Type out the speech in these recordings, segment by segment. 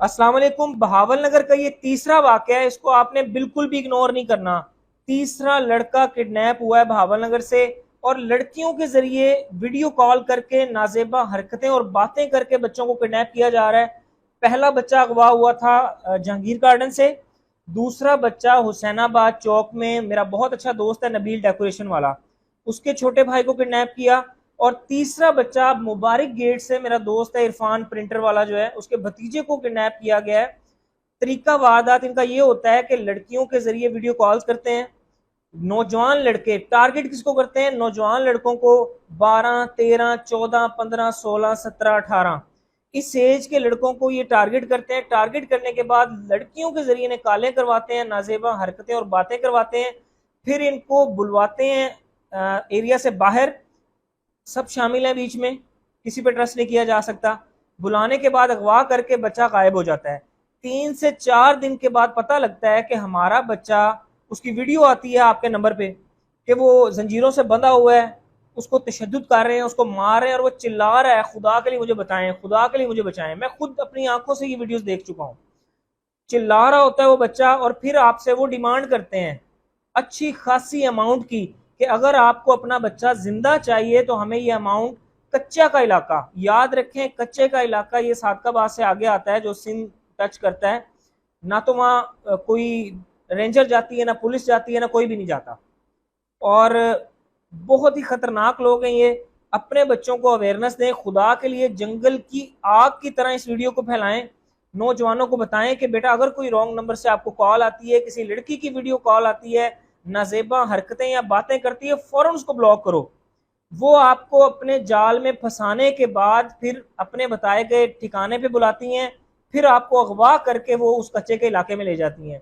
अस्सलाम वालेकुम। बहावल नगर का ये तीसरा वाकया है, इसको आपने बिल्कुल भी इग्नोर नहीं करना। तीसरा लड़का किडनैप हुआ है बहावल नगर से, और लड़कियों के जरिए वीडियो कॉल करके नाजेबा हरकतें और बातें करके बच्चों को किडनैप किया जा रहा है। पहला बच्चा अगवा हुआ था जहांगीर गार्डन से। दूसरा बच्चा हुसैनाबाद चौक में, मेरा बहुत अच्छा दोस्त है नबील डेकोरेशन वाला, उसके छोटे भाई को किडनैप किया। और तीसरा बच्चा मुबारक गेट से, मेरा दोस्त है इरफान प्रिंटर वाला जो है, उसके भतीजे को किडनैप किया गया है। तरीका वारदात इनका ये होता है कि लड़कियों के जरिए वीडियो कॉल्स करते हैं। नौजवान लड़के टारगेट किसको करते हैं? नौजवान लड़कों को, 12, 13, 14, 15, 16, 17, 18 इस एज के लड़कों को ये टारगेट करते हैं। टारगेट करने के बाद लड़कियों के जरिए इन्हें कालें करवाते हैं, नाजेबा हरकतें और बातें करवाते हैं। फिर इनको बुलवाते हैं एरिया से बाहर, सब शामिल हैं बीच में, किसी पे ट्रस्ट नहीं किया जा सकता। बुलाने के बाद अगवा करके बच्चा गायब हो जाता है। 3 से 4 दिन के बाद पता लगता है कि हमारा बच्चा, उसकी वीडियो आती है आपके नंबर पे कि वो जंजीरों से बंधा हुआ है, उसको तशद्दुद कर रहे हैं, उसको मार रहे हैं, और वो चिल्ला रहा है, खुदा के लिए मुझे बताएं, खुदा के लिए मुझे बचाएं। मैं खुद अपनी आंखों से ये वीडियोस देख चुका हूँ। चिल्ला रहा होता है वो बच्चा, और फिर आपसे वो डिमांड करते हैं अच्छी खासी अमाउंट की कि अगर आपको अपना बच्चा जिंदा चाहिए तो हमें ये अमाउंट, कच्चा का इलाका याद रखें, कच्चे का इलाका ये सादकाबाद से आगे आता है जो सिंध टच करता है, ना तो वहाँ कोई रेंजर जाती है, ना पुलिस जाती है, ना कोई भी नहीं जाता, और बहुत ही खतरनाक लोग हैं ये। अपने बच्चों को अवेयरनेस दें, खुदा के लिए जंगल की आग की तरह इस वीडियो को फैलाएं। नौजवानों को बताएं कि बेटा अगर कोई रॉन्ग नंबर से आपको कॉल आती है, किसी लड़की की वीडियो कॉल आती है, नाजेबा हरकतें या बातें करती है, फौरन उसको ब्लॉक करो। वो आपको अपने जाल में फंसाने के बाद फिर अपने बताए गए ठिकाने पे बुलाती हैं, फिर आपको अगवा करके वो उस कच्चे के इलाके में ले जाती हैं।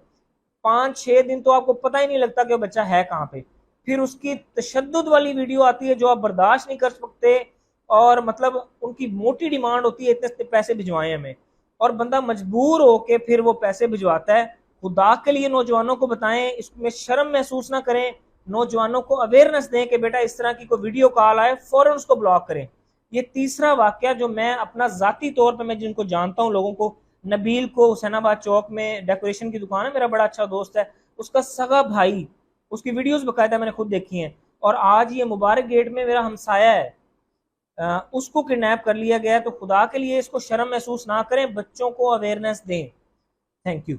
5-6 दिन तो आपको पता ही नहीं लगता कि वो बच्चा है कहाँ पे। फिर उसकी तशद्दुद वाली वीडियो आती है जो आप बर्दाश्त नहीं कर सकते, और मतलब उनकी मोटी डिमांड होती है इतने पैसे भिजवाएं हमें, और बंदा मजबूर होके फिर वो पैसे भिजवाता है। खुदा के लिए नौजवानों को बताएं, इसमें शर्म महसूस ना करें। नौजवानों को अवेयरनेस दें कि बेटा इस तरह की कोई वीडियो कॉल आए फौरन उसको ब्लॉक करें। ये तीसरा वाकया जो मैं अपना जाती तौर पर, मैं जिनको जानता हूँ लोगों को, नबील को हुसैनाबाद चौक में डेकोरेशन की दुकान है, मेरा बड़ा अच्छा दोस्त है, उसका सगा भाई, उसकी वीडियोस बकायदा मैंने खुद देखी हैं। और आज ये मुबारक गेट में मेरा हमसाया है, उसको किडनैप कर लिया गया है। तो खुदा के लिए इसको शर्म महसूस ना करें, बच्चों को अवेयरनेस दें। Thank you.